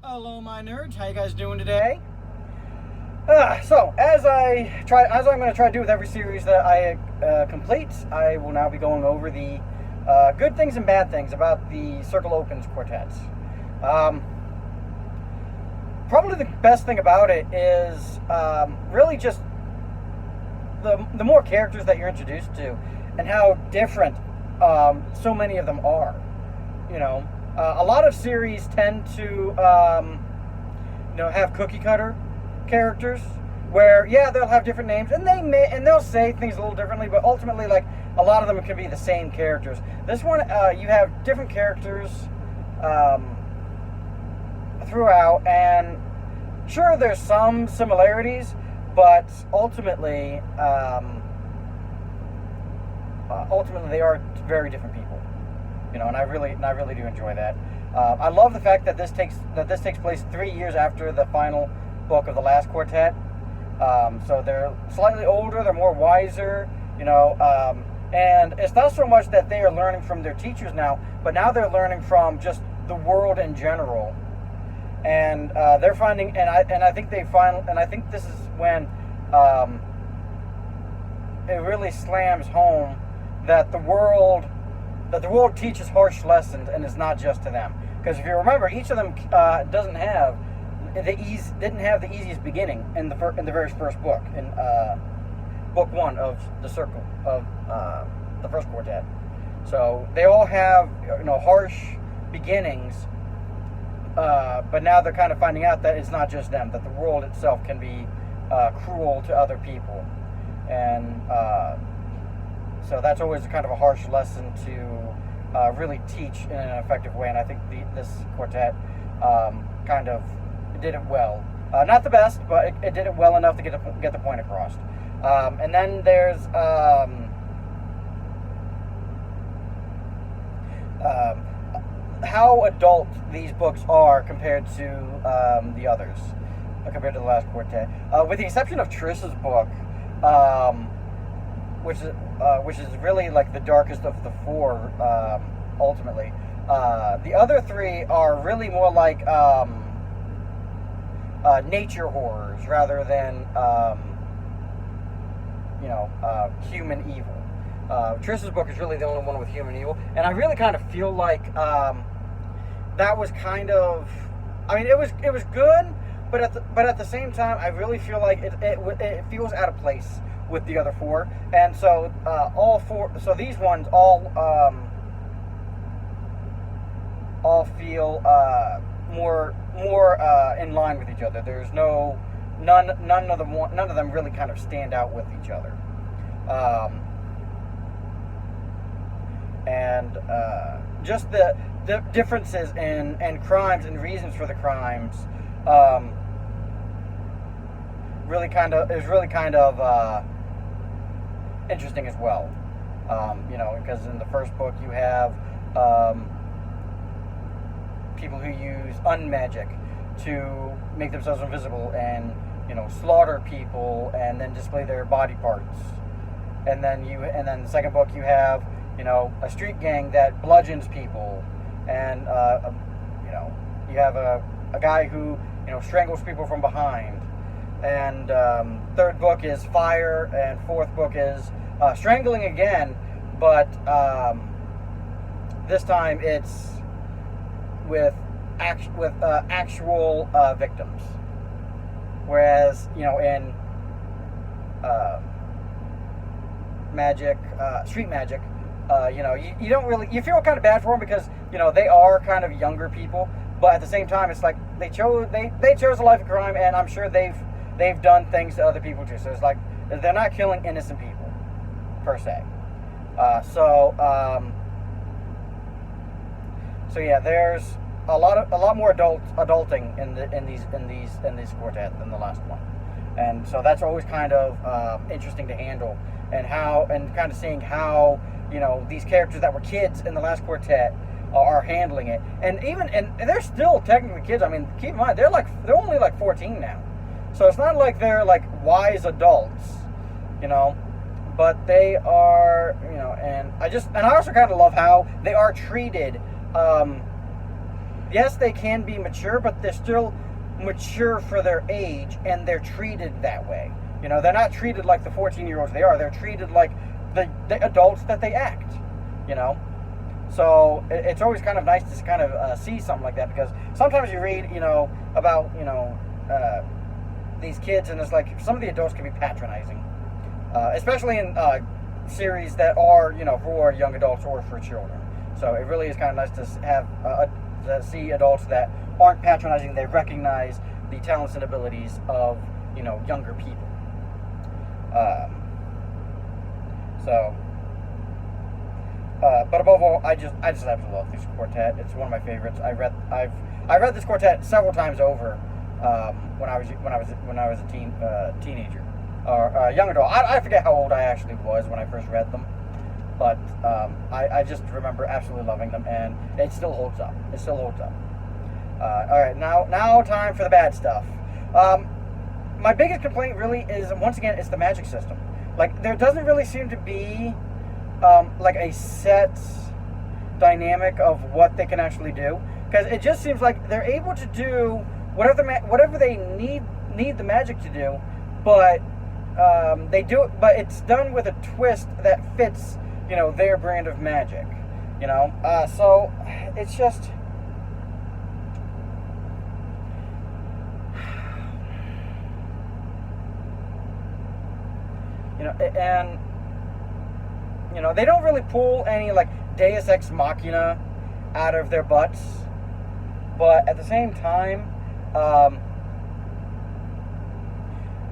Hello, my nerds. How you guys doing today? So as I'm going to try to do with every series that I complete, I will now be going over the good things and bad things about the Circle Opens quartets. Probably the best thing about it is really just the more characters that you're introduced to, and how different so many of them are. You know, a lot of series tend to have cookie cutter characters where they'll have different names and they'll say things a little differently, but ultimately like a lot of them can be the same characters. This one you have different characters throughout, and sure there's some similarities, but ultimately they are very different people. And I really do enjoy that. I love the fact that this takes place 3 years after the final book of the last quartet. So they're slightly older, they're more wiser, and it's not so much that they are learning from their teachers now, but now they're learning from just the world in general. And they're finding, and I think this is when it really slams home that the world teaches harsh lessons, and it's not just to them. Because if you remember, each of them didn't have the easiest beginning in the very first book, in book 1 of the Circle of the first quartet. So they all have harsh beginnings, but now they're kind of finding out that it's not just them; that the world itself can be cruel to other people, and so that's always kind of a harsh lesson to really teach in an effective way. And I think this quartet kind of did it well. Not the best, but it did it well enough to get the point across. And then there's how adult these books are compared to the others, compared to the last quartet. With the exception of Trish's book, which is really like the darkest of the 4, ultimately. The other 3 are really more like nature horrors rather than human evil. Trish's book is really the only one with human evil, and I really kind of feel like that was kind of, it was good, but at the same time, I really feel like it feels out of place with the other 4, and so all 4. So these ones all feel more in line with each other. There's none of them really kind of stand out with each other, and just the differences in crimes and reasons for the crimes really kind of interesting as well. Because in the first book you have people who use unmagic to make themselves invisible and slaughter people and then display their body parts. And then the second book you have a street gang that bludgeons people, and you have a guy who strangles people from behind. And third book is fire, and fourth book is strangling again, but this time it's with actual victims. Whereas in magic, street magic, you don't really, you feel kind of bad for them because they are kind of younger people, but at the same time it's like they chose a life of crime, and I'm sure they've done things to other people too. So it's like they're not killing innocent people per se. So yeah, there's a lot more adulting in these quartet than the last one, and so that's always kind of interesting to handle, and kind of seeing how these characters that were kids in the last quartet are handling it, and they're still technically kids. Keep in mind they're only like 14 now. So it's not like they're like wise adults, but they are, and I also kind of love how they are treated yes, they can be mature, but they're still mature for their age, and they're treated that way. You know, they're not treated like the 14-year-olds they are. They're treated like the adults that they act. You know, so it's always kind of nice to kind of see something like that, because sometimes you read, you know, about, you know, these kids, and it's like some of the adults can be patronizing, especially in series that are, you know, for young adults or for children. So it really is kind of nice to have to see adults that aren't patronizing. They recognize the talents and abilities of, you know, younger people. But above all, I just absolutely love this quartet. It's one of my favorites. I've read this quartet several times over when I was a teenager or a young adult. I forget how old I actually was when I first read them, but I just remember absolutely loving them, and it still holds up. It still holds up. All right, now time for the bad stuff. My biggest complaint really is, once again, it's the magic system. Like, there doesn't really seem to be like a set dynamic of what they can actually do, because it just seems like they're able to do whatever they need the magic to do, but they do it, but it's done with a twist that fits, you know, their brand of magic. You know, so it's just, you know, and you know, they don't really pull any like Deus Ex Machina out of their butts, but at the same time,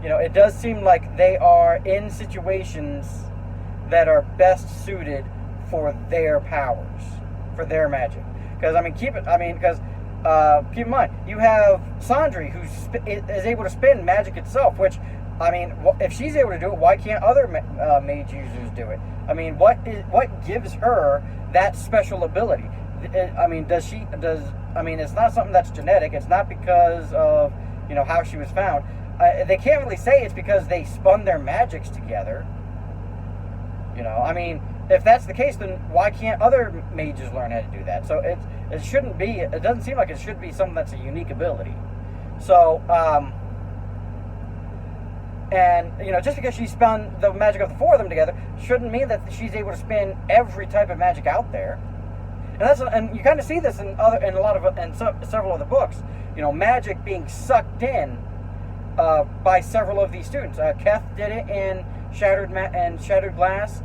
you know, it does seem like they are in situations that are best suited for their powers, for their magic. Because keep in mind, you have Sandri, who is able to spin magic itself, which, I mean, if she's able to do it, why can't other mage users do it? I mean, what gives her that special ability? I mean, it's not something that's genetic. It's not because of, you know, how she was found. They can't really say it's because they spun their magics together. You know, I mean, if that's the case, then why can't other mages learn how to do that? So it shouldn't be. It doesn't seem like it should be something that's a unique ability. So, and, you know, just because she spun the magic of the four of them together shouldn't mean that she's able to spin every type of magic out there. And you kind of see this in several other books. You know, magic being sucked in by several of these students. Keth did it in Shattered Glass,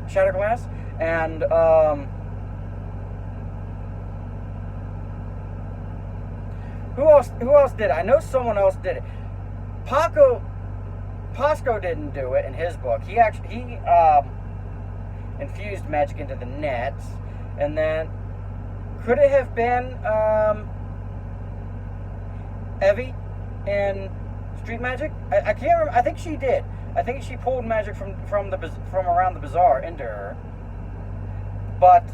and who else did it? I know someone else did it. Posco didn't do it in his book. He infused magic into the nets, and then could it have been Evie in Street Magic? I can't remember. I think she did. I think she pulled magic from around the bazaar into her. But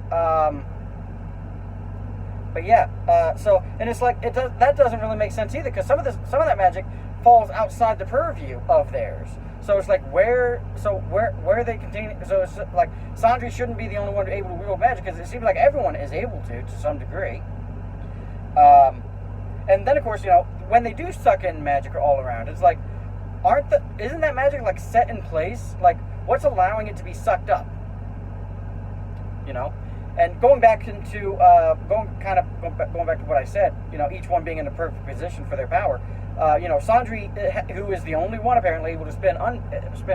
yeah. So, and it's like that doesn't really make sense either, because some of that magic falls outside the purview of theirs. So it's like where are they containing? So it's like Sandri shouldn't be the only one able to wield magic, because it seems like everyone is able to some degree. And then of course, you know, when they do suck in magic all around, it's like, isn't that magic like set in place? Like, what's allowing it to be sucked up? You know, and going back to what I said, you know, each one being in the perfect position for their power. You know, Sandri, who is the only one apparently able to spin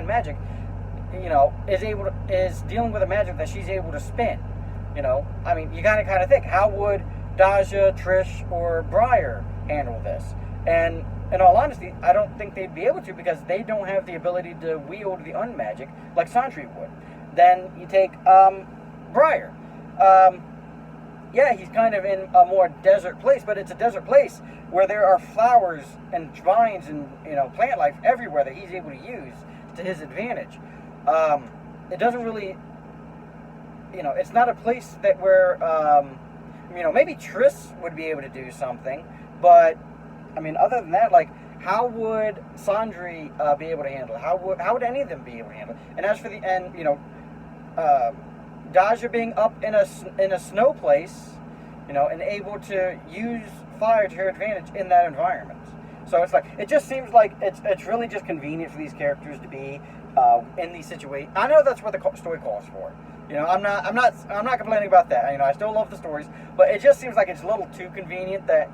magic, you know, is dealing with a magic that she's able to spin. You know, I mean, you gotta kind of think, how would Daja, Trish, or Briar handle this? And in all honesty, I don't think they'd be able to, because they don't have the ability to wield the unmagic like Sandri would. Then you take Briar. Yeah, he's kind of in a more desert place, but it's a desert place where there are flowers and vines and, you know, plant life everywhere that he's able to use to his advantage. It doesn't really, you know, it's not a place that where, you know, maybe Triss would be able to do something, but I mean, other than that, like, how would Sandri be able to handle it? How would any of them be able to handle it? And as for you know, Daja being up in a snow place, you know, and able to use fire to her advantage in that environment. So it's like, it just seems like it's really just convenient for these characters to be in these situations. I know that's what the story calls for. I'm not complaining about that. I still love the stories, but it just seems like it's a little too convenient that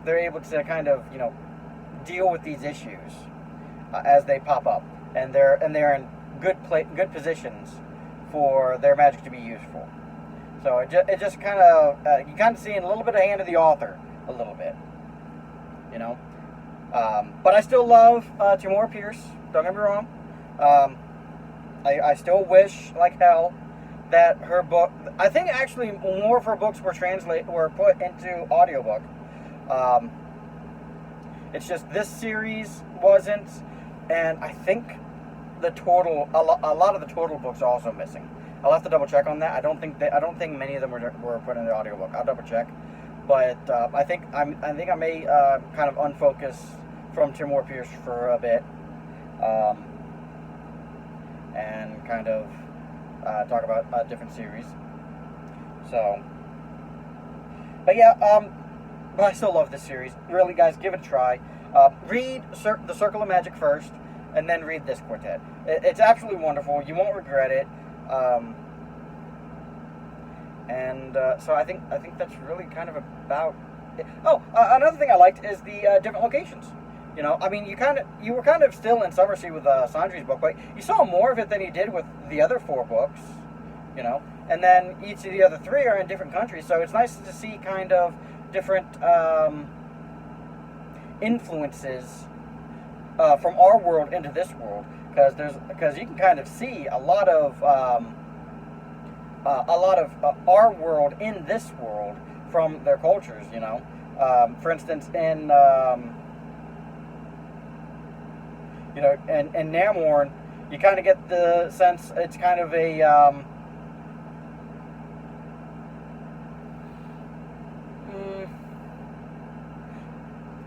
they're able to kind of deal with these issues as they pop up, and they're in good positions for their magic to be useful. So it just kind of you kind of see a little bit of hand of the author a little bit. But I still love Tamora Pierce. Don't get me wrong. I still wish like hell that her book. I think actually more of her books were put into audiobook. It's just this series wasn't, and I think a lot of the total books are also missing. I'll have to double check on that. I don't think many of them were put in the audiobook. I'll double check. But I think I may kind of unfocus from Tamora Pierce for a bit, and kind of talk about a different series. So, but yeah, but I still love this series. Really, guys, give it a try. Read The Circle of Magic first, and then read this quartet. It's absolutely wonderful. You won't regret it. So I think that's really kind of about it. Oh, another thing I liked is the different locations. You were kind of still in Summersea with Sandri's book, but you saw more of it than you did with the other 4 books. And then each of the other 3 are in different countries, so it's nice to see kind of different influences from our world into this world, because you can kind of see a lot of our world in this world from their cultures. For instance, in in Namorn, you kind of get the sense it's kind of a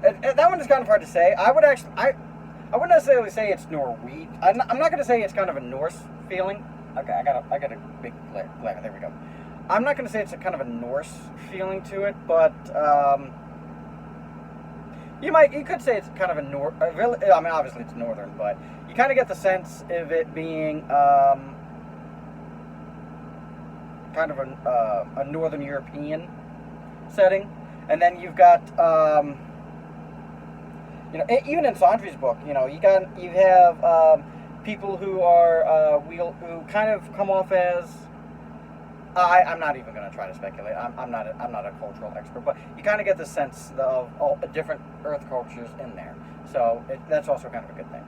that one is kind of hard to say. I wouldn't necessarily say it's Norwegian. I'm not going to say it's kind of a Norse feeling. Okay, I got a big glare. There we go. I'm not going to say it's a kind of a Norse feeling to it, but you could say it's kind of a obviously it's northern, but you kind of get the sense of it being kind of a northern European setting. And then you've got even in Sandri's book, you have people who are who kind of come off as I'm not even going to try to speculate. I'm not a cultural expert, but you kind of get the sense of all the different Earth cultures in there. So that's also kind of a good thing.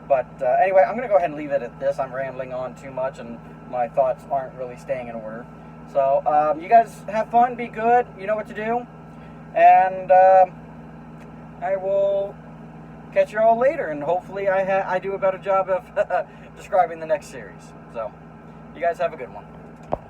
But anyway, I'm going to go ahead and leave it at this. I'm rambling on too much, and my thoughts aren't really staying in order. So you guys have fun, be good. You know what to do, and I will catch you all later, and hopefully I do a better job of describing the next series. So you guys have a good one.